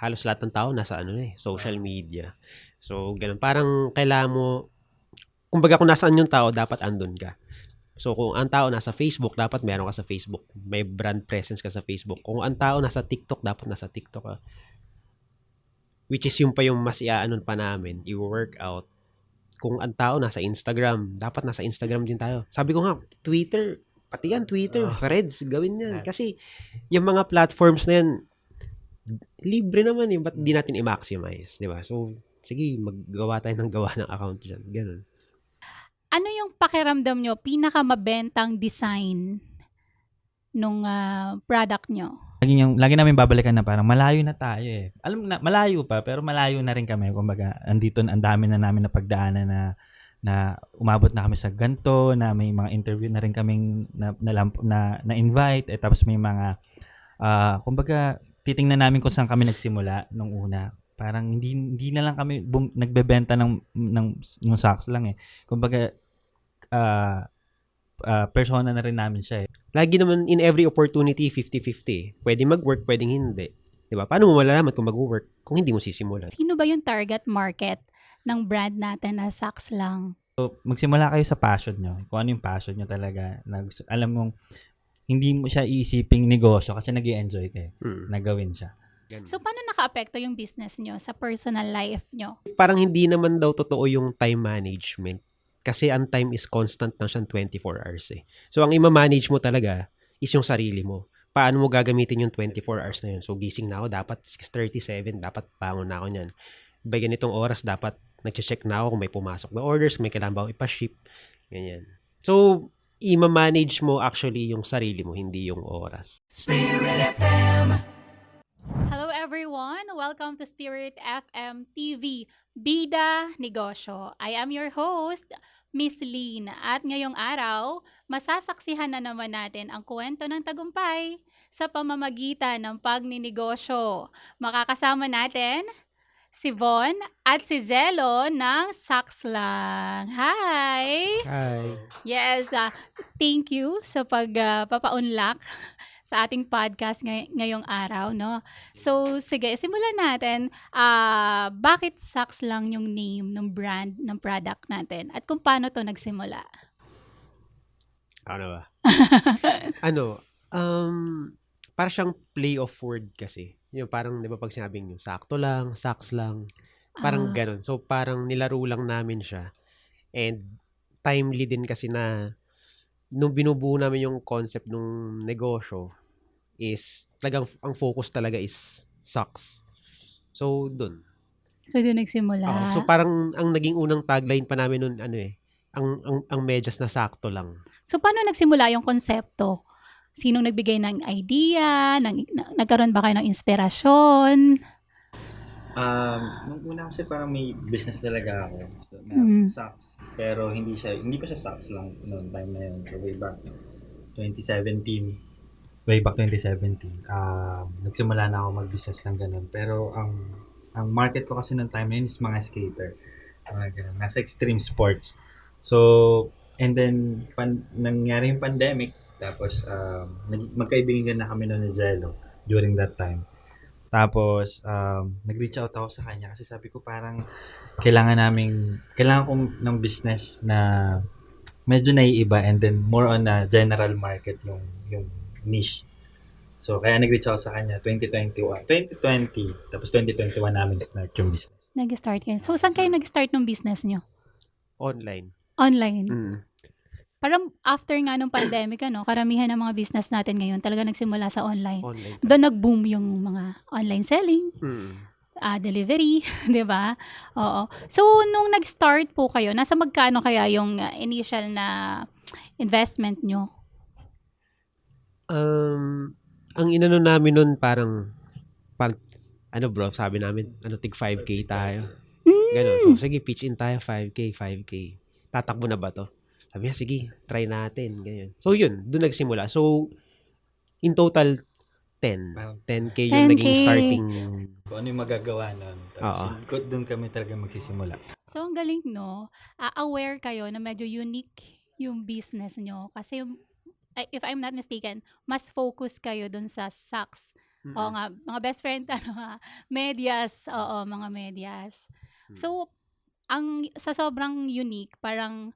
halos lahat ng tao nasa social media. So, ganun. Parang kailangan mo, kumbaga kung nasaan yung tao, dapat andun ka. So, kung ang tao nasa Facebook, dapat meron ka sa Facebook. May brand presence ka sa Facebook. Kung ang tao nasa TikTok, dapat nasa TikTok ka. Which is yung pa yung mas iaanon pa namin, i-workout. Kung ang tao nasa Instagram, dapat nasa Instagram din tayo. Sabi ko nga, Twitter, pati yan, Twitter, Threads, gawin yan. Kasi yung mga platforms na yan, libre naman eh, ba't di natin i-maximize, di ba? So, sige, maggawa tayo ng gawa ng account dyan. Ganun. Ano yung pakiramdam nyo, pinakamabentang design nung product nyo? Lagi namin babalikan na parang malayo na tayo eh. Alam na, malayo pa, pero malayo na rin kami. Kumbaga, andito, ang dami na namin napagdaanan na umabot na kami sa ganto, na may mga interview na rin kaming na invite, tapos may mga, kumbaga, titingnan namin kung saan kami nagsimula nung una. Parang hindi na lang kami nagbebenta ng socks lang eh. Kumbaga, persona na rin namin siya eh. Lagi naman in every opportunity 50-50. Pwede mag-work, pwedeng hindi. 'Di ba? Paano mo malalaman kung mag-work kung hindi mo sisimulan? Sino ba yung target market ng brand natin na socks lang? So, magsimula kayo sa passion nyo. Kung ano yung passion nyo talaga. Alam mong hindi mo siya iisiping negosyo kasi nag-i-enjoy kayo na gawin siya. So, paano naka-apekto yung business nyo sa personal life nyo? Parang hindi naman daw totoo yung time management. Kasi ang time is constant na siyang 24 hours eh. So, ang ima-manage mo talaga is yung sarili mo. Paano mo gagamitin yung 24 hours na yun? So, gising na ako, dapat 6:37, dapat bangon na ako niyan. By ganitong oras, dapat nag-check na ako kung may pumasok na orders, may kailangan ba ako ipa-ship, ganyan. So, ima-manage mo actually yung sarili mo, hindi yung oras. Spirit FM. Hello everyone! Welcome to Spirit FM TV, Bida Negosyo. I am your host, Miss Lynn. At ngayong araw, masasaksihan na naman natin ang kwento ng tagumpay sa pamamagitan ng pagninegosyo. Makakasama natin si Von at si Zelo ng Socks Lang. Hi! Hi! Yes, thank you sa pagpapaunlak sa ating podcast ngayong araw, no? So, sige, simulan natin. Bakit Socks Lang yung name ng brand, ng product natin? At kung paano to nagsimula? Ano ba? Para siyang play of word kasi. Yung parang, di ba pag sinabing yung sakto lang, socks lang, parang ganun. So, parang nilaro lang namin siya. And timely din kasi na nung binubuo namin yung concept ng negosyo, is talagang ang focus talaga is socks. So, dun. So, doon nagsimula. So, parang ang naging unang tagline pa namin nun, ang medyas na sakto lang. So, paano nagsimula yung konsepto? Sinong nagbigay ng idea? Nagkaroon ba kayo ng inspirasyon? Nung una kasi parang may business talaga ako. So, socks. Pero hindi pa siya socks lang noong time na yun. So, way back 2017. Nagsimula na ako mag-business ng ganun. Pero ang market ko kasi ng time na yun is mga skater. Mga ganun. Nasa extreme sports. So, and then, nangyari yung pandemic. Tapos, magkaibigan na kami noon ni Jello during that time. Tapos, nag-reach out ako sa kanya kasi sabi ko parang kailangan ko ng business na medyo naiiba and then more on a general market yung niche. So, kaya nag-reach out sa kanya 2020, tapos 2021 namin start yung business. Nag-start kayo. So, saan kayo nag-start ng business nyo? Online. Online? Parang after nga nung pandemic, karamihan ng mga business natin ngayon talaga nagsimula sa online. Doon nag-boom yung mga online selling, delivery, di ba? Oo. So, nung nag-start po kayo, nasa magkano kaya yung initial na investment nyo? Ang inano namin nun parang sabi namin, tig 5K tayo. Ganun. So, sige, pitch in tayo, 5K. Tatakbo na ba to? Sabi niya, sige, try natin. Ganyan. So, yun, doon nagsimula. So, in total, 10K yung naging starting. Kung ano yung magagawa nun. Tapos, doon kami talaga magsisimula. So, ang galing, no? Aware kayo na medyo unique yung business nyo. Kasi, if I'm not mistaken, mas focus kayo dun sa socks Oo nga, mga best friend medyas, oo, mga medyas. So, sa sobrang unique, parang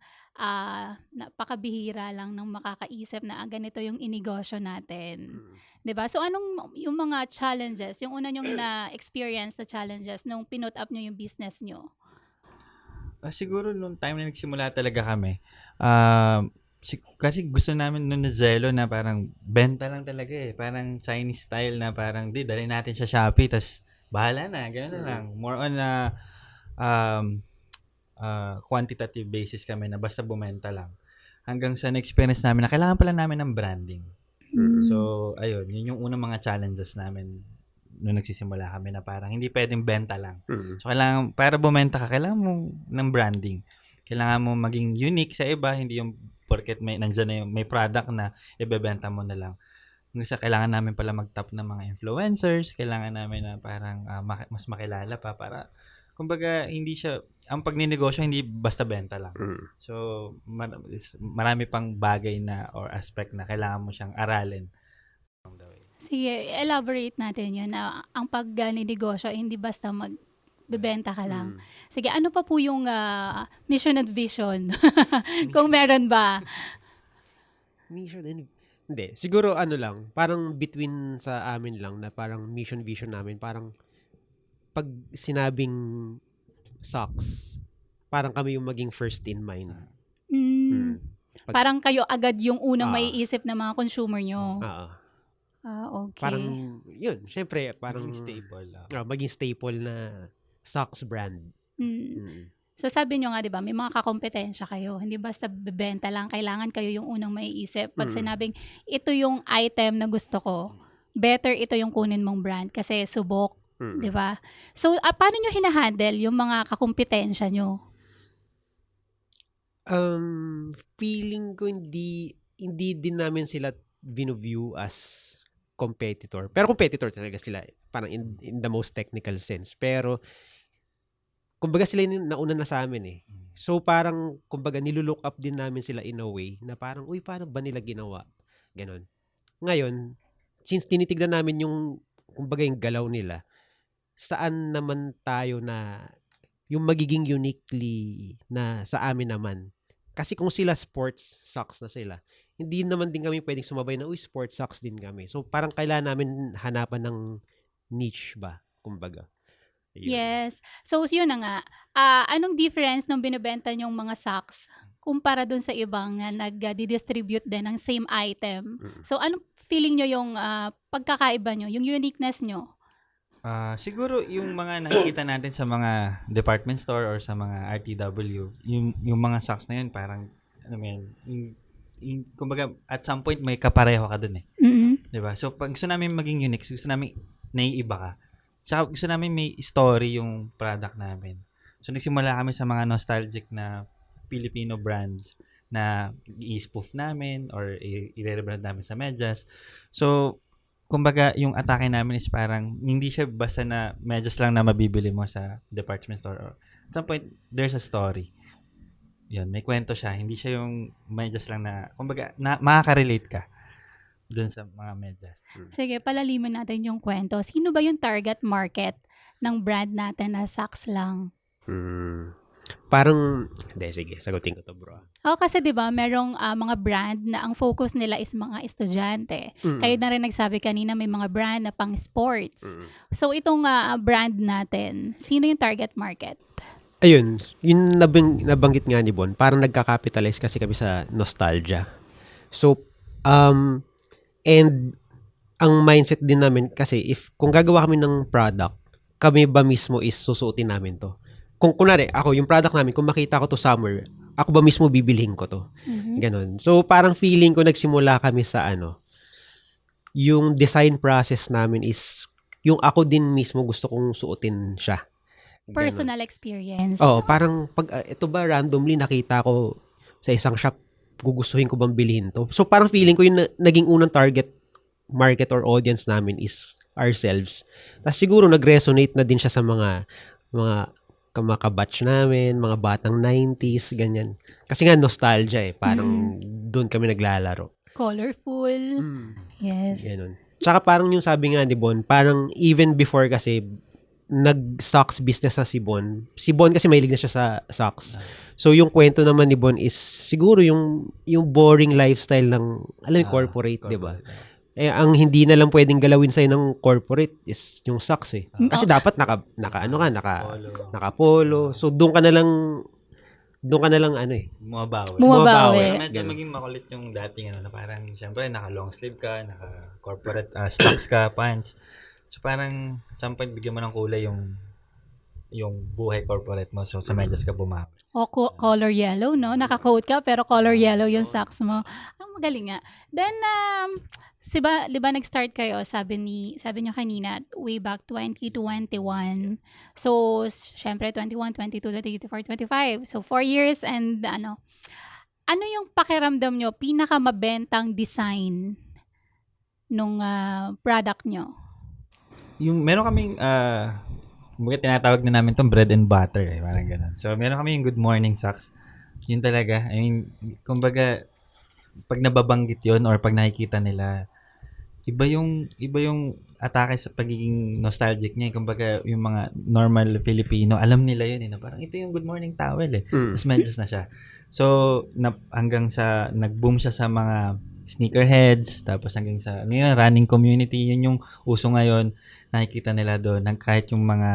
napakabihira lang ng makakaisip na ganito yung inegosyo natin. 'Di ba? So, anong yung mga challenges, yung una nyong na-experience na challenges nung pinut up nyo yung business nyo? Siguro nung time na nagsimula talaga kami, um, kasi gusto namin nung na Zelo na parang benta lang talaga eh. Parang Chinese style na parang dali natin sa Shopee tas bahala na, gano'n na lang. More on um, quantitative basis kami na basta bumenta lang. Hanggang sa na-experience namin na kailangan pala namin ng branding. So, ayun, yun yung unang mga challenges namin nung nagsisimula kami na parang hindi pwedeng benta lang. So, kailangan, para bumenta ka, kailangan mo ng branding. Kailangan mo maging unique sa iba, hindi yung porket nandyan na yung may product na ibebenta mo na lang. Kasi kailangan namin pala mag-top ng mga influencers, kailangan namin na parang mas makilala pa para, kumbaga, hindi siya, ang pagninegosyo hindi basta benta lang. So, marami pang bagay na or aspect na kailangan mo siyang aralin. Sige, elaborate natin yun na ang pagninegosyo hindi basta magbebenta ka lang. Sige, ano pa po yung mission and vision? Kung meron ba? Mission and hindi. Siguro ano lang, parang between sa amin lang na parang mission vision namin, parang pag sinabing socks, parang kami yung maging first in mind. Parang kayo agad yung unang Ah. maiisip ng mga consumer nyo. Okay. Parang yun, syempre parang Maging stable. maging staple na socks brand. So sabi nyo nga, di ba, may mga kakompetensya kayo. Hindi basta bebenta lang, kailangan kayo yung unang maiisip. Pag sinabing, ito yung item na gusto ko, better ito yung kunin mong brand kasi subok, di ba? So, paano nyo hinahandle yung mga kakompetensya nyo? Feeling ko hindi din namin sila view as competitor. Pero competitor talaga sila. Parang in the most technical sense. Pero, kumbaga sila yung nauna na sa amin eh. So, parang, kumbaga, nilulook up din namin sila in a way na parang, uy, paano ba nila ginawa? Ganon. Ngayon, since tinitignan namin yung, kumbaga, yung galaw nila, saan naman tayo na, yung magiging uniquely na sa amin naman. Kasi kung sila sports socks na sila, hindi naman din kami pwedeng sumabay na, uy, sports socks din kami. So, parang kailangan namin hanapan ng niche ba, kumbaga. Ayun. Yes. So, yun na nga. Anong difference nung binibenta nyong mga socks kumpara dun sa ibang na nag-distribute din ng same item? So, anong feeling nyo yung pagkakaiba nyo, yung uniqueness nyo? Siguro yung mga nakikita natin sa mga department store or sa mga RTW, yung mga socks na yun, parang, ano mo yun, kumbaga, at some point, may kapareho ka dun eh. Diba? So, pag gusto namin maging unique, gusto namin naiiba ka. Tsaka gusto namin may story yung product namin. So, nagsimula kami sa mga nostalgic na Filipino brands na i-spoof namin or i-rebrand namin sa medyas. So, kumbaga, yung atake namin is parang hindi siya basta na medyas lang na mabibili mo sa department store. Or, at some point, there's a story. Yun, may kwento siya. Hindi siya yung medyas lang na, kumbaga, makaka-relate ka dun sa mga medyas. Sige, palaliman natin yung kwento. Sino ba yung target market ng brand natin na socks lang? Parang, hindi, sige, sagutin ko to, bro. Kasi 'di ba, merong mga brand na ang focus nila is mga estudyante. Kayo na rin nagsabi kanina may mga brand na pang sports. So itong brand natin, sino yung target market? Ayun, yung nabanggit nga ni Bon, parang nagka-capitalize kasi kami sa nostalgia. So, and ang mindset din namin kasi kung gagawa kami ng product, kami ba mismo is susuotin namin to. Kung kunwari, ako, yung product namin, kung makita ko to somewhere, ako ba mismo bibilhin ko to. Ganon. So, parang feeling ko nagsimula kami sa yung design process namin is, yung ako din mismo gusto kong suotin siya. Ganon. Personal experience. Oo, parang ito ba randomly nakita ko sa isang shop, gugustuhin ko bang bilhin to? So, parang feeling ko yung naging unang target market or audience namin is ourselves. Tapos siguro nag-resonate na din siya sa mga kamakabatch namin, mga batang 90s, ganyan. Kasi nga nostalgia eh. Parang doon kami naglalaro. Colorful. Yes. Ganun. Tsaka parang yung sabi nga ni Bon, parang even before kasi, nag-socks business na si Bon. Si Bon kasi mahilig na siya sa socks. So, yung kwento naman ni Bon is siguro yung boring lifestyle ng, alam mo, corporate, di ba? Eh, ang hindi na lang pwedeng galawin sa'yo ng corporate is yung socks eh. Kasi dapat naka-polo. So, doon ka na lang ano eh. Bumabawi. Bumabawi. Medyo maging makulit yung dating na parang, syempre, naka-long sleeve ka, naka-corporate slacks ka, pants. So, parang, at some point, bigyan mo ng kulay yung buhay corporate mo. So, sa medyas ka bumawi. O, color yellow, no? Naka-coat ka, pero color yellow yung socks mo. Ang magaling nga. Then, di ba nag-start kayo, sabi niyo kanina, way back 2021. So, syempre, 21, 22, 23, 24, 25. So, 4 years and ano yung pakiramdam nyo, pinakamabentang design nung product nyo? Meron kaming, tinatawag na namin itong bread and butter, parang gano'n. So, meron kami yung good morning socks. Yun talaga. I mean, kumbaga, pag nababanggit yun or pag nakikita nila, iba yung atake sa pagiging nostalgic niya. Kumbaga, yung mga normal Filipino, alam nila yun. Na parang, ito yung good morning towel eh. Tapos medyas na siya. So, hanggang sa, nag-boom siya sa mga sneakerheads, tapos hanggang sa, ngayon, running community, yun yung uso ngayon, nakikita nila doon, kahit yung mga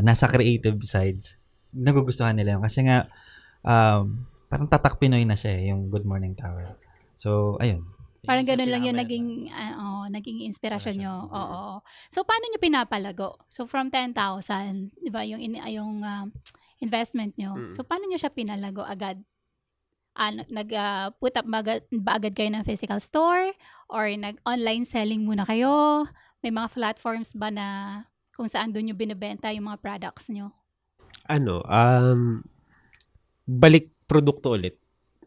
nasa creative sides, nagugustuhan nila yun. Kasi nga, parang tatak Pinoy na siya yung Good Morning Towel. So, ayun. Parang gano'n lang yung naging inspirasyon nyo. Oo. So, paano nyo pinapalago? So, from 10,000, di ba, yung investment nyo. So, paano nyo siya pinalago agad? Nag-put up ba agad kayo ng physical store? Or nag-online selling muna kayo? May mga platforms ba na kung saan doon nyo binibenta yung mga products nyo? Balik produkto ulit.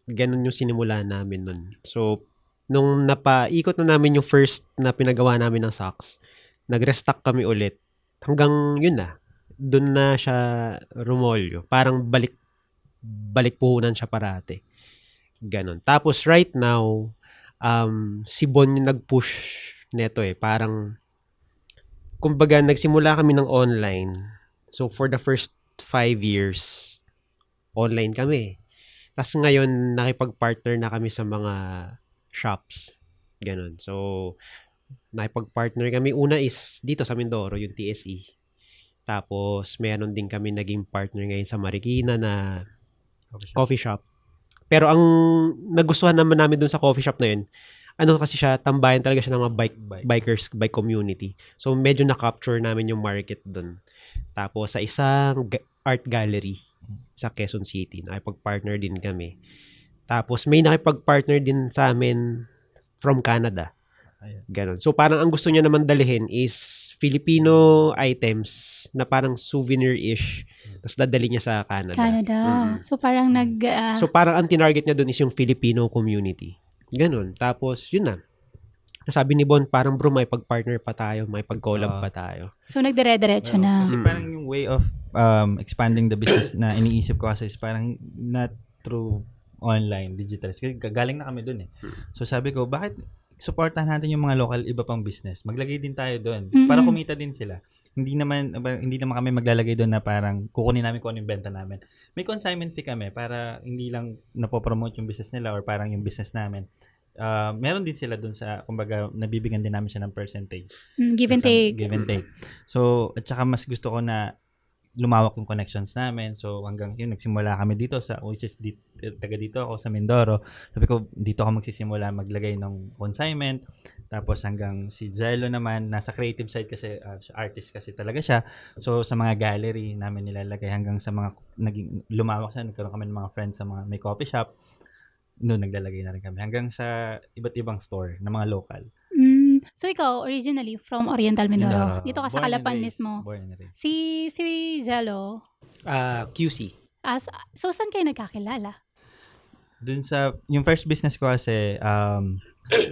Ganun yung sinimula namin nun. So, nung napaikot na namin yung first na pinagawa namin ng socks, nag-restock kami ulit. Hanggang yun na. Doon na siya rumolyo. Parang balik puhunan siya parate. Ganon. Tapos right now, si Bon yung nag-push neto eh. Parang, kumbaga, nagsimula kami ng online. So, for the first 5 years, online kami. Tapos ngayon, nakipag-partner na kami sa mga shops. Ganon. So, nakipag-partner kami. Una is dito sa Mindoro, yung TSE. Tapos, meron din kami naging partner ngayon sa Marikina na coffee shop. Pero ang nagustuhan naman namin dun sa coffee shop na yun, kasi siya, tambayan talaga siya ng mga bike community. So, medyo na-capture namin yung market dun. Tapos, sa isang art gallery sa Quezon City, nakipag-partner din kami. Tapos, may nakipag-partner din sa amin from Canada. Ganon. So, parang ang gusto niya naman dalihin is Filipino items na parang souvenir-ish. Tapos, dadali niya sa Canada. So, parang So, parang ang tinarget niya dun is yung Filipino community. Ganon. Tapos, yun na. Sabi ni Bon, parang bro, may pag-partner pa tayo, may pag-collab pa tayo. So, nagdire-diretso na. Kasi parang yung way of expanding the business na iniisip ko kasi is parang not through online, digital. Kasi galing na kami dun eh. So, sabi ko, bakit supportahan natin yung mga local iba pang business? Maglagay din tayo dun para kumita din sila. Hindi naman kami maglalagay doon na parang kukunin namin kung ano yung benta namin. May consignment fee kami para hindi lang napopromote yung business nila or parang yung business namin. Meron din sila doon sa, kumbaga, nabibigyan din namin siya ng percentage. Give and take. Give and take. So, at saka mas gusto ko na lumawak yung connections namin. So, hanggang yun, nagsimula kami dito which is taga dito ako sa Mindoro. Sabi ko, dito ako magsisimula maglagay ng consignment. Tapos hanggang si Jello naman, nasa creative side kasi, artist kasi talaga siya. So, sa mga gallery namin nilalagay hanggang sa mga, lumawak siya, nagkaroon kami ng mga friends sa mga may coffee shop. Doon naglalagay na rin kami. Hanggang sa iba't ibang store na mga local. So, ikaw, originally, from Oriental Mindoro. Dito ka sa Calapan mismo. Born and raised. Si Jello. QC. So, saan kayo nagkakilala? Dun sa, yung first business ko kasi,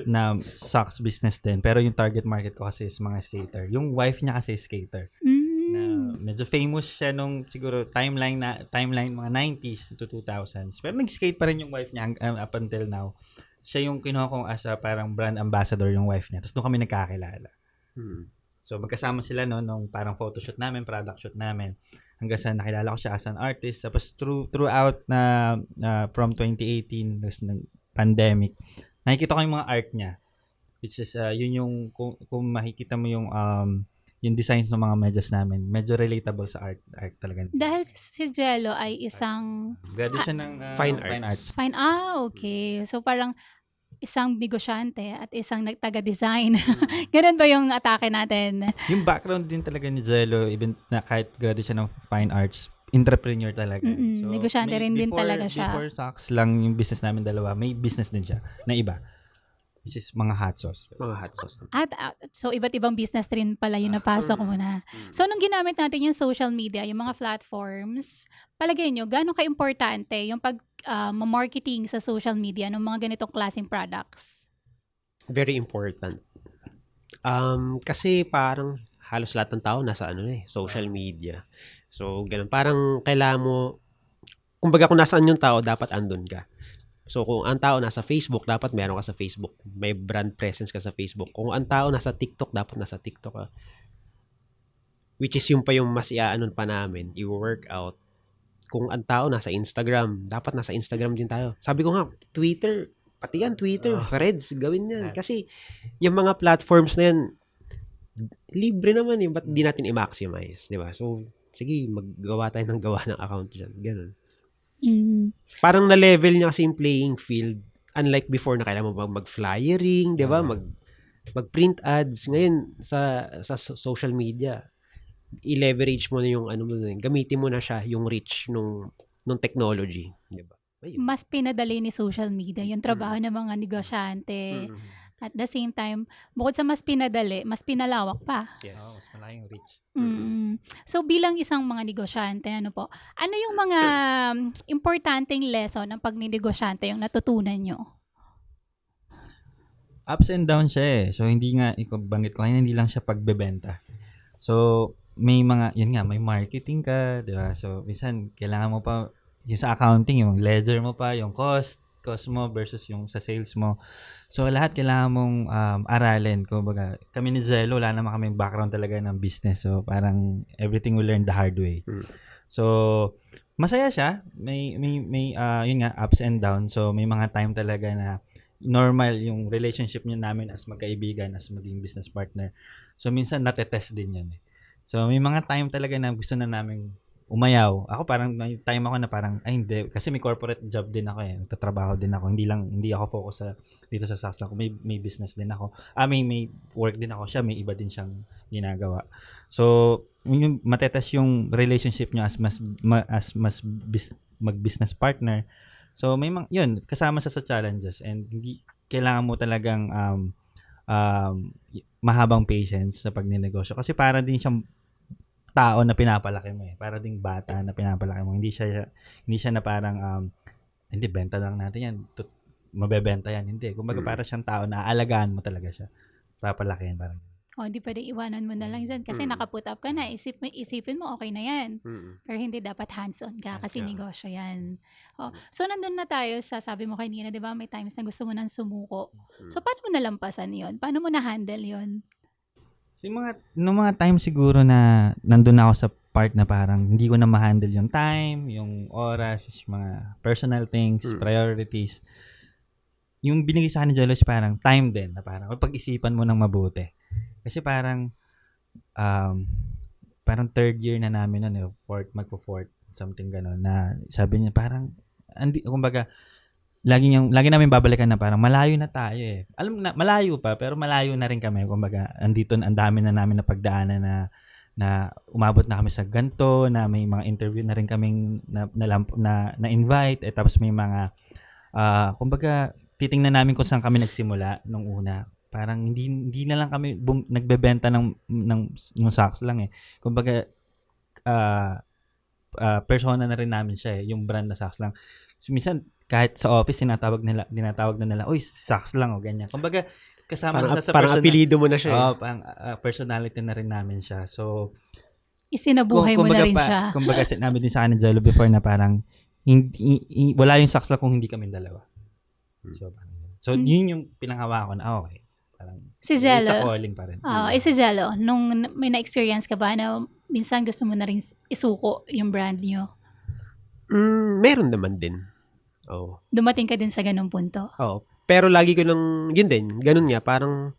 na socks business din. Pero yung target market ko kasi is mga skater. Yung wife niya kasi is skater. Na medyo famous siya nung siguro timeline mga 90s to 2000s. Pero nag-skate pa rin yung wife niya up until now. siya yung kinuha kong as a parang brand ambassador yung wife niya. Tapos doon kami nagkakilala. So magkasama sila nung parang photoshoot namin, product shoot namin. Hanggang sa nakilala ko siya as an artist. Tapos throughout na from 2018, tapos ng pandemic, nakikita ko yung mga art niya. Which is, yun yung, kung makikita mo yung designs ng mga medyas namin, medyo relatable sa art talaga. Dahil si Jello ay isang Graduate siya ng Fine arts. fine. Okay. So parang isang negosyante at isang taga-design. Ganun ba yung atake natin? Yung background din talaga ni Jello, even na kahit graduate siya ng fine arts, entrepreneur talaga. Negosyante rin din talaga siya. Before Saks lang yung business namin dalawa, may business din siya na iba. Which is mga hot sauce. Mga hot sauce. So iba't ibang business rin pala yung napasok mo na. So nung ginamit natin yung social media, yung mga platforms, palagay nyo, gaano ka-importante yung marketing sa social media ng mga ganitong klaseng products? Very important. Kasi parang halos lahat ng tao nasa social media. So, ganun. Parang kailangan mo, kumbaga kung nasaan yung tao, dapat andun ka. So, kung ang tao nasa Facebook, dapat meron ka sa Facebook. May brand presence ka sa Facebook. Kung ang tao nasa TikTok, dapat nasa TikTok ka. Which is yung pa yung mas iaanon pa namin, i-workout. Kung ang tao nasa Instagram, dapat nasa Instagram din tayo. Sabi ko nga, Twitter, pati yan, Twitter, Threads, gawin yan. Kasi yung mga platforms na yan, libre naman eh, ba't di natin i-maximize, di ba? So, sige, maggawa tayo ng gawa ng account dyan. Ganun. Parang na-level niya kasi yung playing field. Unlike before na kailangan mo mag-flyering, di ba? Mag-print ads. Ngayon, sa social media, i-leverage mo na yung gamitin mo na siya, yung reach nung technology. Di ba? Mas pinadali ni social media yung trabaho ng mga negosyante. At the same time, bukod sa mas pinadali, mas pinalawak pa. Yes. Mas malaking reach. So bilang isang mga negosyante, ano yung mga importanteng lesson ng pagninegosyante yung natutunan nyo? Ups and downs siya eh. So hindi nga, banggit ko kanina, hindi lang siya pagbebenta. So may mga, yun nga, may marketing ka, di ba? So minsan, kailangan mo pa, yung sa accounting, yung ledger mo pa, yung cost mo versus yung sa sales mo. So, lahat kailangan mong aralin. Kumbaga, kami ni Jello, wala naman kaming background talaga ng business. So, parang everything we learn the hard way. So, masaya siya. May yun nga, ups and downs. So, may mga time talaga na normal yung relationship niya namin as magkaibigan, as maging business partner. So, minsan natetest din yan. So, may mga time talaga na gusto na namin umayaw. Ako parang may time ako na parang hindi kasi may corporate job din ako eh. Nagtatrabaho din ako. Hindi ako focus dito sa Saks lang. May business din ako. May work din ako siya, may iba din siyang ginagawa. So, yung matetas yung relationship niyo as mag-business partner. So, may yun, kasama sa challenges and hindi kailangan mo talagang mahabang patience sa pagninegosyo kasi para din siyang tao na pinapalaki mo eh. Para ding bata na pinapalaki mo. Hindi siya na parang hindi benta lang natin yan. Mabebenta yan. Hindi. Kumbaga para siyang tao na aalagaan mo talaga siya. Papalakihin parang. Hindi pwede iwanan mo na lang dyan kasi nakaput up ka na. Isipin mo okay na yan. Pero hindi dapat hands-on ka kasi negosyo yan. So nandun na tayo sa sabi mo kanina, di ba? May times na gusto mo nang sumuko. So paano mo nalampasan yon? Paano mo na-handle yon? Noong mga time siguro na nandun ako sa part na parang hindi ko na ma-handle yung time, yung oras, yung mga personal things, priorities. Yung binigay sa akin ni Jello is parang time din na parang pag-isipan mo ng mabuti. Kasi parang third year na namin nun, magpo-fourth, something gano'n, na sabi niya parang, kumbaga, lagi namin babalikan na parang malayo na tayo eh. Alam na, malayo pa, pero malayo na rin kami. Kumbaga, ang dami na namin na pagdaanan na umabot na kami sa ganto, na may mga interview na rin kaming na invite, tapos may mga, kumbaga, titingnan namin kung saan kami nagsimula nung una. Parang hindi na lang kami nagbebenta ng Saks lang eh. Kumbaga, persona na rin namin siya eh, yung brand na Saks lang. So, minsan, kahit sa office, dinatawag na nila, uy, Saks lang o ganyan. Kumbaga, kasama na sa parang apelido mo na siya. Parang personality na rin namin siya. So, isinabuhay mo na rin siya. Kumbaga, sinabi din sa akin ni Jello before na parang, wala yung Saks lang kung hindi kami dalawa. So, yun yung pinanghawa ko na, okay. Parang, Si it's a Jello. calling pa rin. Si Jello, nung may na-experience ka ba na minsan gusto mo na rin isuko yung brand nyo? Meron naman din. Oh. Dumating ka din sa ganung punto? Oh. Pero lagi ko lang, yun din, ganun nga, parang,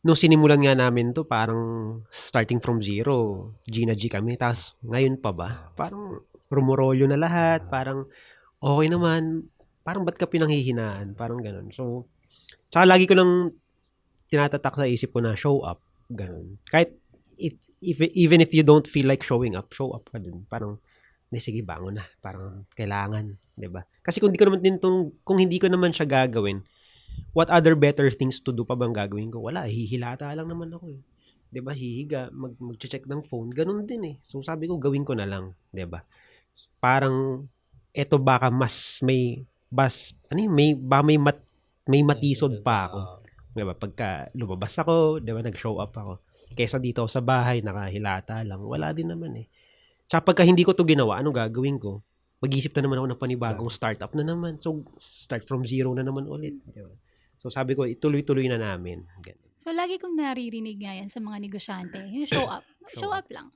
nung sinimulan nga namin to, parang starting from zero, G na G kami, tapos ngayon pa ba? Parang rumorolyo na lahat, parang okay naman, parang ba't ka pinanghihinaan? Parang ganun. So, tsaka lagi ko lang tinatatak sa isip ko na show up, ganun. Kahit, even if you don't feel like showing up, show up ka dun. Parang, sige, bangon na. Parang kailangan, 'di ba? Kasi kung hindi ko naman siya gagawin, what other better things to do pa bang gagawin ko? Wala, hihilata lang naman ako eh. 'Di ba? Hihiga, mag-check ng phone, ganun din eh. So sabi ko gawin ko na lang, 'di ba? Parang eto baka may matisod pa ako. 'Di ba? Pagka lumabas ako, 'di ba, nag-show up ako. Kaysa dito sa bahay nakahilata lang, wala din naman eh. Tsaka pagka hindi ko to ginawa, anong gagawin ko? Mag-isip na naman ako ng panibagong startup na naman. So, start from zero na naman ulit. Diba? So, sabi ko, ituloy-tuloy na namin. Ganun. So, lagi kong naririnig nga yan sa mga negosyante. Yung show up. Show up lang.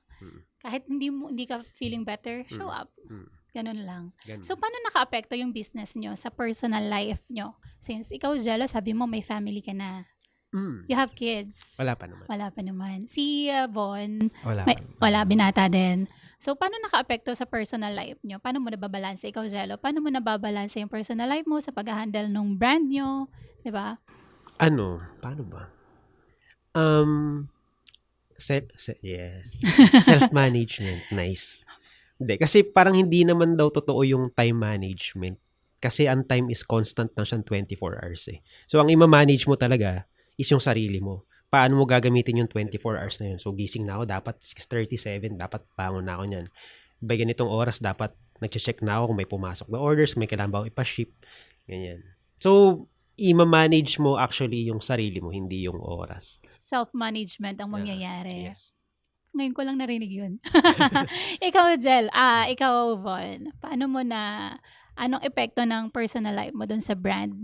Kahit hindi ka feeling better, show up. Ganun lang. Ganun. So, paano naka-apekto yung business nyo sa personal life nyo? Since ikaw, Jello, sabi mo may family ka na. You have kids. Wala pa naman. Wala pa naman. Si Von, Wala. binata din. So, paano naka-apekto sa personal life nyo? Paano mo nababalansa? Ikaw, Jello, paano mo nababalansa yung personal life mo sa pag-handle ng brand nyo? Diba? Paano ba? Yes. Self-management. Nice. Hindi, kasi parang hindi naman daw totoo yung time management. Kasi ang time is constant na siyang 24 hours eh. So, ang ima-manage mo talaga is yung sarili mo. Paano mo gagamitin yung 24 hours na yun? So, gising na ako, dapat 6:37, dapat bangon na ako niyan. By ganitong oras, dapat nag-check na ako kung may pumasok na orders, may kailangan ba ako ipaship, ganyan. So, ima-manage mo actually yung sarili mo, hindi yung oras. Self-management ang mangyayari. Yes. Ngayon ko lang narinig yun. Ikaw, ikaw, Von, paano mo anong epekto ng personal life mo dun sa brand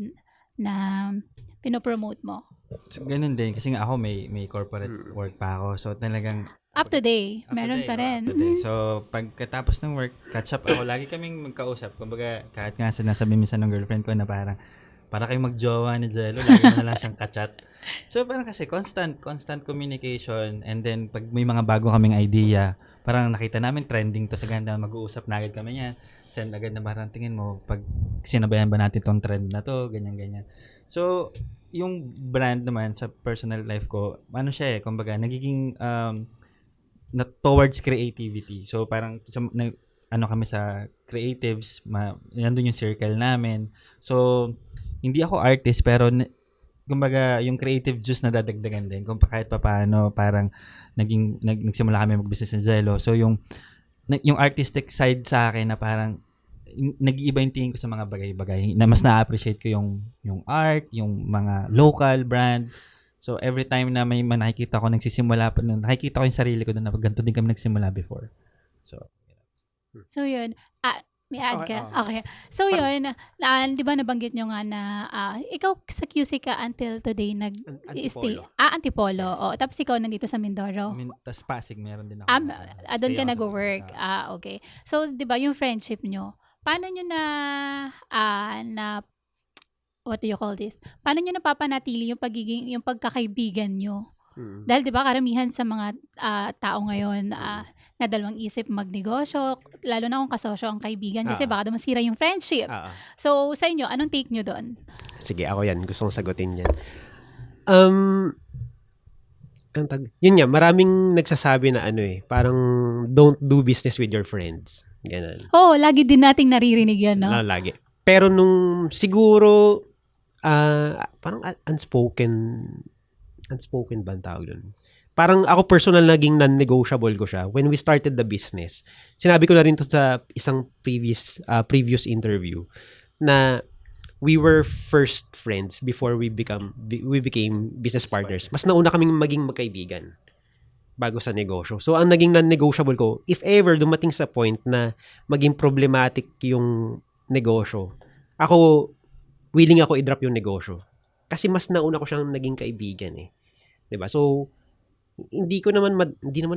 na pinopromote mo? So, ganun din. Kasi nga ako may corporate work pa ako. So, talagang Up to day. Meron pa rin. So, pagkatapos ng work, catch up ako. Lagi kaming magkausap. Kumbaga, kahit nga sinasabi minsan ng girlfriend ko na para kayong magjowa ni Jello, lagi mo na lang siyang kachat. So, parang kasi constant communication. And then, pag may mga bago kaming idea, parang nakita namin trending to sa ganda, mag-uusap na agad kami yan. Send agad na parang tingin mo, pag sinabayan ba natin tong trend na to, ganyan. So, yung brand naman sa personal life ko, siya kumbaga, nagiging na towards creativity. So, parang, kami sa creatives, nandun yung circle namin. So, hindi ako artist, pero, kumbaga, yung creative juice na dadagdagan din. Kung kahit pa paano, parang, nagsimula kami mag-business ng Jello. So, yung artistic side sa akin na parang, nag-iiba yung tingin ko sa mga bagay-bagay na mas na-appreciate ko yung art, yung mga local brand. So, every time na may nakikita ko nagsisimula, nakikita ko yung sarili ko doon na ganito din kami nagsimula before. So, yun. May add ka? Okay. So, yun. Di ba nabanggit nyo nga na ikaw sa QC ka until today nag-stay? Antipolo. Yes. Tapos ikaw nandito sa Mindoro. Tapos Pasig, meron din ako. Doon ka nag-work. Okay. So, di ba yung friendship nyo, paano nyo what do you call this? Paano nyo napapanatili yung pagkakaibigan nyo? Dahil 'di ba karamihan sa mga tao ngayon na dalawang isip magnegosyo, lalo na kung kasosyo ang kaibigan kasi baka daw masira yung friendship. So sa inyo, anong take nyo doon? Sige, ako yan. Gusto kong sagutin yan. Yun nga, maraming nagsasabi na parang don't do business with your friends. Ganun. Lagi din nating naririnig yan, no? Lagi. Pero nung siguro, parang unspoken ba ang tawag doon? Parang ako personal naging non-negotiable ko siya. When we started the business, sinabi ko na rin to sa isang previous interview na we were first friends before we became business partners. Mas nauna kaming maging magkaibigan bago sa negosyo. So, ang naging non-negotiable ko, if ever dumating sa point na maging problematic yung negosyo, ako willing ako i-drop yung negosyo. Kasi mas nauna ko siyang naging kaibigan eh. 'Di ba? So, hindi naman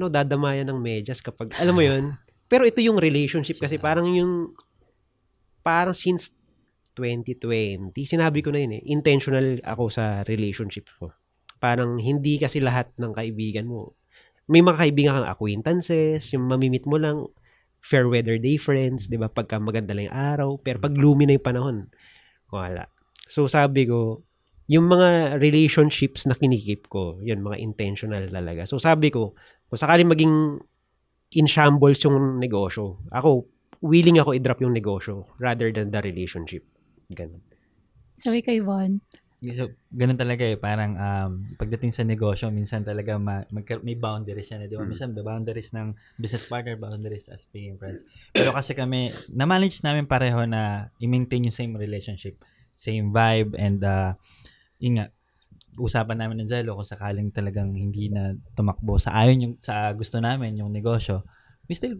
ako dadamayan ng medyas kapag, alam mo yun, pero ito yung relationship kasi parang since 2020, sinabi ko na yun eh, intentional ako sa relationship ko. Parang hindi kasi lahat ng kaibigan mo. May mga kaibigan kang acquaintances, yung mamimit mo lang, fair weather day friends, di ba? Pagka maganda lang yung araw, pero pag gloomy na yung panahon, wala. So sabi ko, yung mga relationships na kinikip ko, yun, mga intentional talaga. So sabi ko, kung sakaling maging in shambles yung negosyo, willing ako i-drop yung negosyo rather than the relationship. Ganun. So, ikaw, Yvonne. So, ganun talaga eh. Parang pagdating sa negosyo, minsan talaga may boundaries yan. Di ba? Minsan may boundaries ng business partner, boundaries as paying friends. Pero kasi kami, na-manage namin pareho na i-maintain yung same relationship, same vibe, and yun nga, usapan namin ng Jello kung sakaling talagang hindi na tumakbo sa sa gusto namin yung negosyo, we still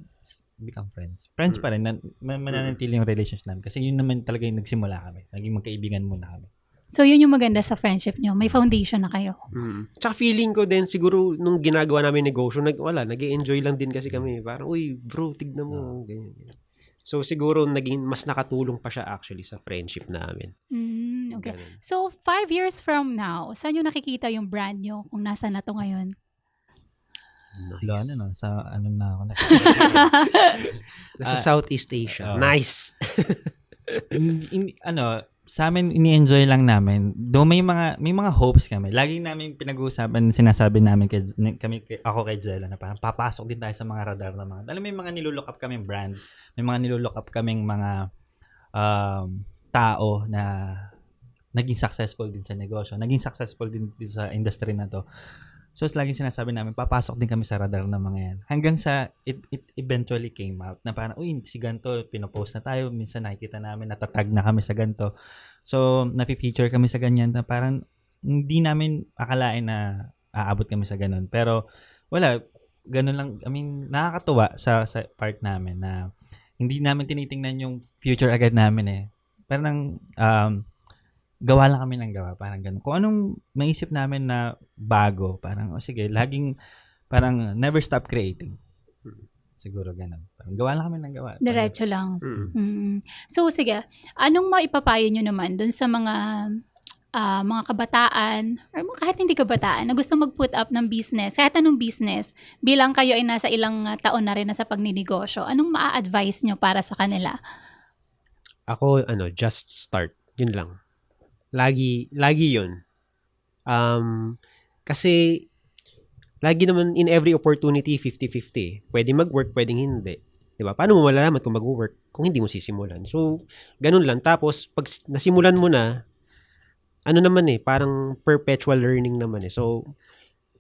become friends. Friends pa rin, mananatili yung relationship namin. Kasi yun naman talaga yung nagsimula kami. Naging magkaibigan muna kami. So, yun yung maganda sa friendship nyo. May foundation na kayo. Tsaka feeling ko din, siguro, nung ginagawa namin negosyo, nag-i-enjoy lang din kasi kami. Parang, uy, bro, tignan mo. Ganyan. So, siguro, mas nakatulong pa siya actually sa friendship namin. Okay. Ganun. So, 5 years from now, saan nyo nakikita yung brand nyo kung nasa na to ngayon? Nice. Sa na ako na. Nasa Southeast Asia. Nice. Sa amin ini-enjoy lang namin. Though may mga hopes kami. Lagi namin pinag-uusapan, sinasabi namin ako kay Jella na parang papasok din tayo sa mga radar na mga. Alam, may mga nilulook up kaming brand, may mga nilulook up kaming mga tao na naging successful din sa negosyo, naging successful din sa industry na to. So, laging sinasabi namin, papasok din kami sa radar ng mga yan. Hanggang sa, it eventually came out na parang, uy, si ganito, pinopost na tayo. Minsan nakikita namin, natatag na kami sa ganito. So, napi-feature kami sa ganyan na parang, hindi namin akalain na aabot kami sa ganun. Pero, wala, ganun lang. I mean, nakakatuwa sa part namin na hindi namin tinitingnan yung future agad namin eh. Parang, gawa lang kami ng gawa, parang ganun. Kung anong maisip namin na bago, parang, sige, laging, parang never stop creating. Siguro ganun. Parang gawa lang kami ng gawa. Diretso lang. So, sige, anong maipapayo nyo naman dun sa mga kabataan, or kahit hindi kabataan, na gusto mag-put up ng business, kahit anong business, bilang kayo ay nasa ilang taon na rin na sa pagninegosyo, anong maa-advise nyo para sa kanila? Ako, just start. Yun lang. Lagi yun. Kasi, lagi naman in every opportunity, 50-50. Pwede mag-work, pwedeng hindi. Diba? Paano mo malalaman kung mag-work kung hindi mo sisimulan? So, ganun lang. Tapos, pag nasimulan mo na, parang perpetual learning naman eh. So,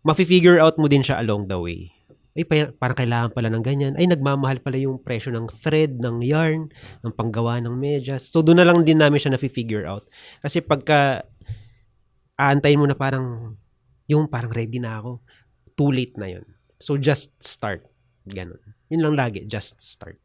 mafi-figure out mo din siya along the way. Ay, parang kailangan pala ng ganyan. Ay, nagmamahal pala yung presyo ng thread, ng yarn, ng panggawa ng medyas. So, doon na lang din namin siya na-figure out. Kasi pagka aantayin mo na parang ready na ako, too late na yun. So, just start. Ganun. Yun lang lagi, just start.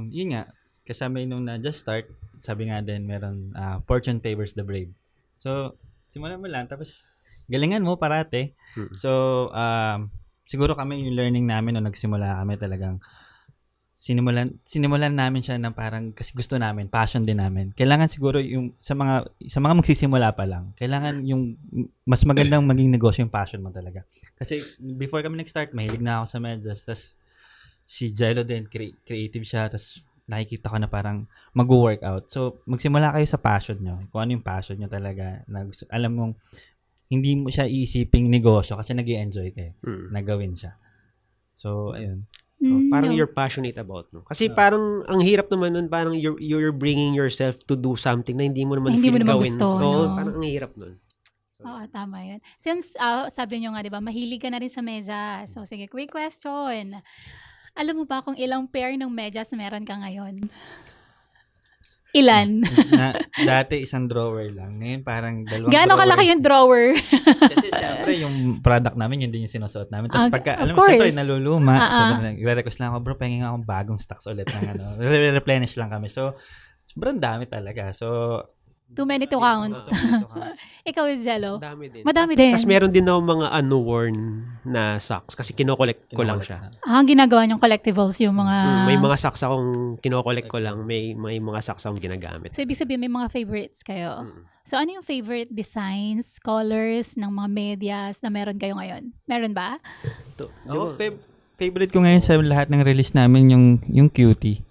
Yun nga, kasama nung na just start, sabi nga din, meron fortune favors the brave. So, simulan mo lang, tapos galingan mo parate. So, siguro kami yung learning namin nung nagsimula kami talagang sinimulan namin siya ng parang kasi gusto namin, passion din namin. Kailangan siguro yung sa mga magsisimula pa lang, kailangan yung mas magandang maging negosyo yung passion mo talaga. Kasi before kami nag-start, mahilig na ako sa medyas. Tas si Jello din, creative siya. Tas nakikita ko na parang mag-workout. So, magsimula kayo sa passion nyo. Kung ano yung passion nyo talaga. Alam mong hindi mo siya iisiping negosyo kasi nag-i-enjoy kayo na gawin siya. So, ayun. Parang you're passionate about, no? Kasi parang ang hirap naman nun, parang you're bringing yourself to do something na hindi mo naman feel gawin. Gusto, so, no? parang ang hirap nun. So, Oo, tama yun. Since, sabi nyo nga, di ba, mahilig ka na rin sa medyas. So, sige, quick question. Alam mo ba kung ilang pair ng medyas meron ka ngayon? Ilan? Dati isang drawer lang. Ngayon parang dalawang Gaano drawer. kalaki yung drawer? Kasi siyempre yung product namin, yun din yung sinusuot namin. Tapos pagka, alam mo, course. siyempre naluluma. Sabi na, i-request lang ako, bro, pahingin ako bagong stocks ulit ng replenish lang kami. So, sobrang dami talaga. So, Too many to count. Ito ka. Ikaw, Jello. Madami din. Madami din. Tapos meron din ako mga unworn na socks kasi kinokollect ko lang siya. Ang ginagawa niyong collectibles, yung mga... May mga socks akong kinokollect ko lang, may mga socks akong ginagamit. So, ibig sabihin, may mga favorites kayo. So, ano yung favorite designs, colors ng mga medyas na meron kayo ngayon? Meron ba? Ako, favorite ko ngayon sa lahat ng release namin yung cutie.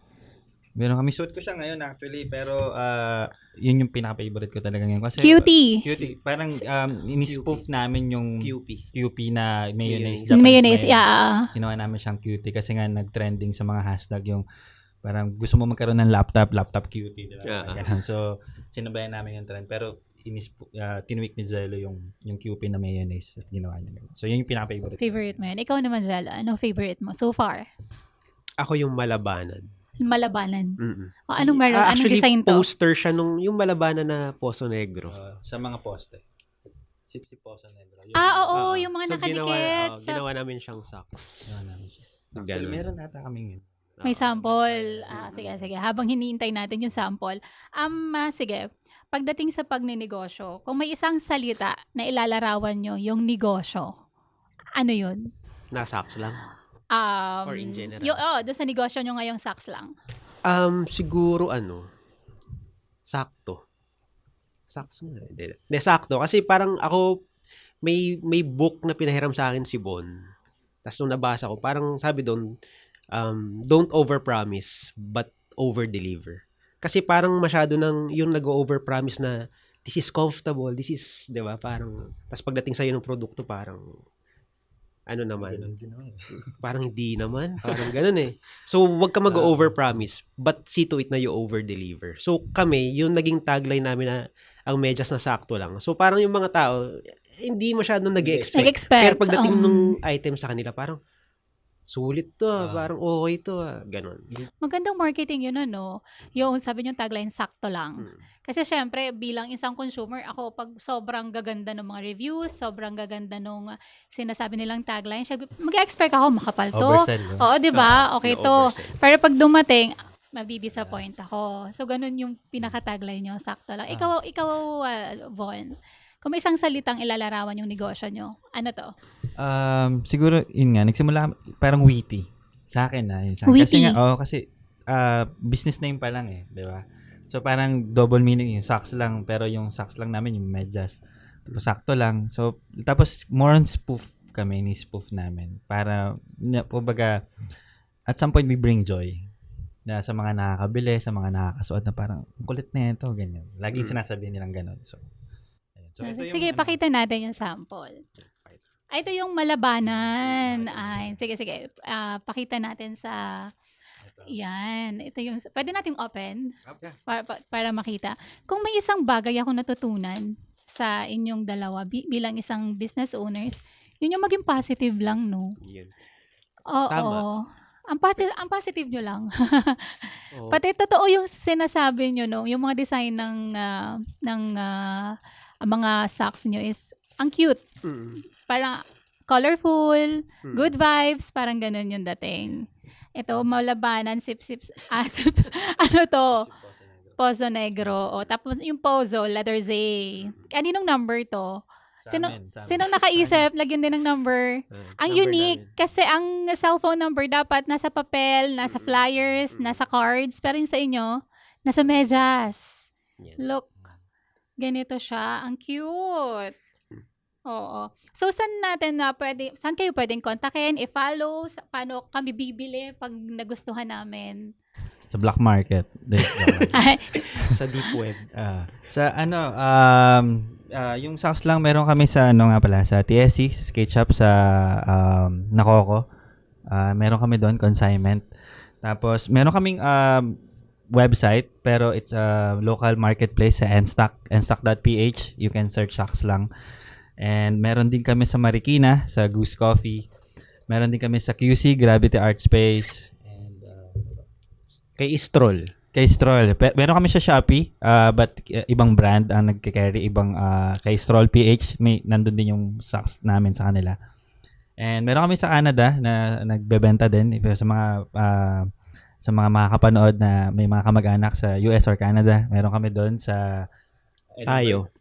Meron kami, suit ko siya ngayon actually, pero yun yung pinaka-favorite ko talaga ngayon. Kasi, Cutie. Parang in-spoof namin yung QP na mayonnaise. Yung mayonnaise, yeah. Ginawa namin siyang cutie kasi nga nag-trending sa mga hashtag yung parang gusto mo magkaroon ng laptop cutie. Diba? Ganun. So, sinabayan namin yung trend. Pero tinweak ni Jello yung QP na mayonnaise at ginawa niya. So, yun yung pinaka-favorite. Favorite mo yun. Ikaw naman, Jello. Ano favorite mo so far? Ako yung malabanan. Malabanan. Mm-mm. O, anong meron? Anong Actually, design to? poster siya yung malabanan na Poso Negro. Sa mga poste. Sip-sip Poso Negro. Oo, yung mga nakadikit. Ginawa namin siyang socks. Ginawa namin siya. Ganun. Meron nata kaming yun. May sample. Sige. Habang hinihintay natin yung sample. Sige. Pagdating sa pagninegosyo, kung may isang salita na ilalarawan nyo yung negosyo, ano yun? Na socks lang. Or in general? Doon sa negosyo nyo ngayong socks lang. Siguro sakto. Socks nga. Hindi, sakto. Kasi parang ako, may book na pinahiram sa akin si Bon. Tapos nung nabasa ko, parang sabi doon, don't overpromise, but overdeliver. Kasi parang masyado nang yung nag-overpromise na this is comfortable, this is, di ba, parang, tapos pagdating sa'yo ng produkto, parang, ano naman, parang hindi naman, parang ganun eh. So, wag ka mag-overpromise, but see to it na you overdeliver. So, kami, yung naging tagline namin na ang medyas na sakto lang. So, parang yung mga tao, hindi masyadong nag-expect. Pero pagdating nung item sa kanila, parang, sulit to, parang okay to, ganun. Magandang marketing yun, ano? Yung sabi niyo tagline, sakto lang. Kasi syempre, bilang isang consumer, ako pag sobrang gaganda ng mga reviews, sobrang gaganda nung sinasabi nilang tagline, mag-expect ako, makapal to. Oversell. Oo, di ba? Okay to. Oversell. Pero pag dumating, mabidisappoint ako. So, ganun yung pinaka-tagline nyo, sakto lang. Ikaw, Von, kung may isang salitang ilalarawan yung negosyo nyo, ano to? Siguro, yun nga, nagsimula parang witty. Sa akin na. Witty? Kasi business name pa lang eh, di ba? So, parang double meaning yung socks lang, pero yung socks lang namin, yung medyas. Tapos, sakto lang. So, tapos, more on spoof kami, ni-spoof namin. Para, kumbaga, at some point, we bring joy na sa mga nakakabili, sa mga nakakasuot na parang, kulit na ito, ganyan. Laging sinasabihin nilang ganun. So, ito sige, pakita natin yung sample. Ito yung malabanan. Ay, sige. Pakita natin sa... Yan. Ito yung... Pwede nating open para makita. Kung may isang bagay akong natutunan sa inyong dalawa bilang isang business owners, yun yung maging positive lang, no? Yun. Oo. Tama. Ang positive nyo lang. Pati totoo yung sinasabi nyo, no? Yung mga design ng mga socks nyo is ang cute. Parang colorful, good vibes, parang ganun yung dating. Ito, malabanan, sip-sip, ano to? Poso Negro. O, tapos yung Pozo, letter Z. Kaninong number to? Sinong nakaisip, lagyan din ng number. Ang Number unique, namin. kasi ang cellphone number dapat nasa papel, nasa flyers, nasa cards, pero yung sa inyo, nasa medyas. Yan. Look, ganito siya. Ang cute. Oo. So, saan kayo pwedeng kontakin, i-follow, paano kami bibili pag nagustuhan namin? Sa black market. Sa deep web. Yung socks lang, meron kami sa, sa TSC, sa skate shop, sa Nakoko. Meron kami doon, consignment. Tapos, meron kaming website, pero it's a local marketplace sa enstock.ph. You can search socks lang. And meron din kami sa Marikina, sa Goose Coffee. Meron din kami sa QC, Gravity Art Space. And Kay Stroll. Meron kami sa Shopee, but ibang brand ang nagka-carry, ibang kay Stroll PH, nandun din yung socks namin sa kanila. And meron kami sa Canada na nagbebenta din sa mga sa mga makakapanood na may mga kamag-anak sa US or Canada, meron kami doon sa Tayo.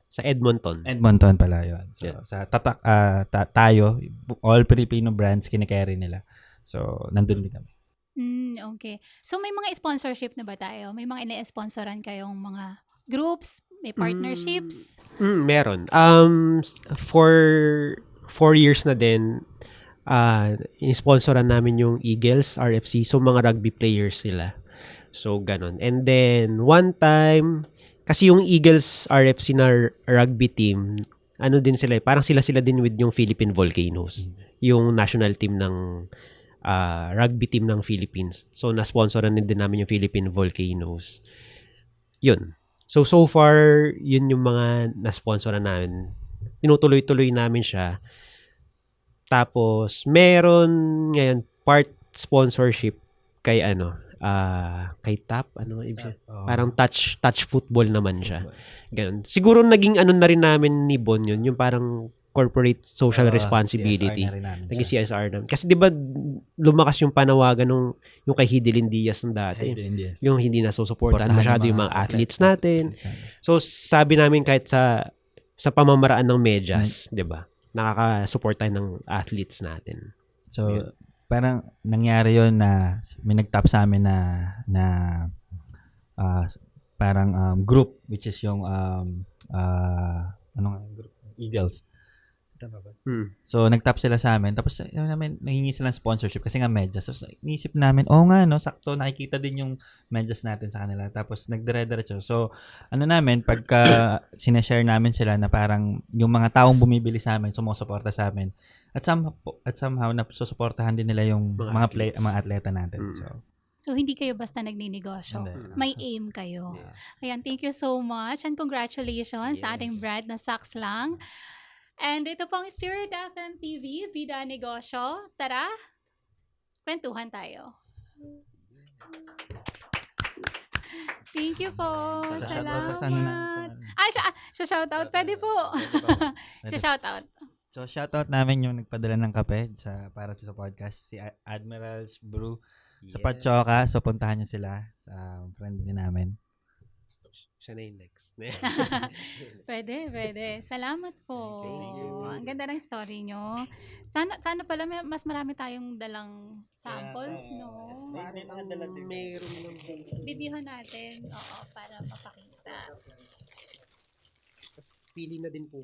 Sa Edmonton. Edmonton pala yun. So, Yeah. sa Tayo, all Filipino brands kinikerry nila. So, nandun din kami. Okay. So, may mga sponsorship na ba tayo? May mga ine-sponsoran kayong mga groups? May partnerships? Meron. For 4 years na din, in-sponsoran namin yung Eagles, RFC. So, mga rugby players sila. So, ganon. And then, one time, kasi yung Eagles, RFC na rugby team, ano din sila, parang sila din with yung Philippine Volcanoes. Yung national team ng rugby team ng Philippines. So, na-sponsoran din namin yung Philippine Volcanoes. Yun. So far, yun yung mga na-sponsoran namin. Tinutuloy-tuloy namin siya. Tapos, meron ngayon part sponsorship kay kay TAP, parang touch football naman siya. Ganun. Siguro naging na rin namin ni Bon yun, yung parang corporate social responsibility. CSR na rin namin Naging siya. CSR naman. Kasi 'di ba lumakas yung panawagan yung kay Hidilyn Diaz ng dati. Yung hindi na susuportahan masyado yung mga athletes natin. So sabi namin kahit sa pamamaraan ng medyas, 'di ba? Nakaka-support tayo ng athletes natin. So, parang nangyari yon na may nag-tap sa amin na parang group which is yung group? Eagles. Tama ba? So, nag-tap sila sa amin. Tapos, namin, nahingi silang sponsorship kasi nga medyas. So, inisip namin, sakto, nakikita din yung medyas natin sa kanila. Tapos, nagdire-diretso. So, namin, pagka sinashare namin sila na parang yung mga taong bumibili sa amin, sumusuporta sa amin, at somehow, nasusuportahan din nila yung mga atleta natin. So, hindi kayo basta nagninegosyo. Hindi. May aim kayo. Ayan, thank you so much and congratulations sa ating brand na Saks Lang. And ito pong Spirit FM TV, Vida Negosyo. Tara, kwentuhan tayo. Thank you po. Shoutout Salamat. Shoutout. Pwede po. Shoutout. So, shoutout namin yung nagpadala ng kape para sa podcast, si Admiral's Brew sa Pachoka. So, puntahan nyo sila sa friend din namin. Siya na yung next. Pwede. Salamat po. Thank you. Ang ganda ng story nyo. Sana pala mas marami tayong dalang samples, no? Meron lang. Videohan natin. Oo, para mapakita. Pili na din po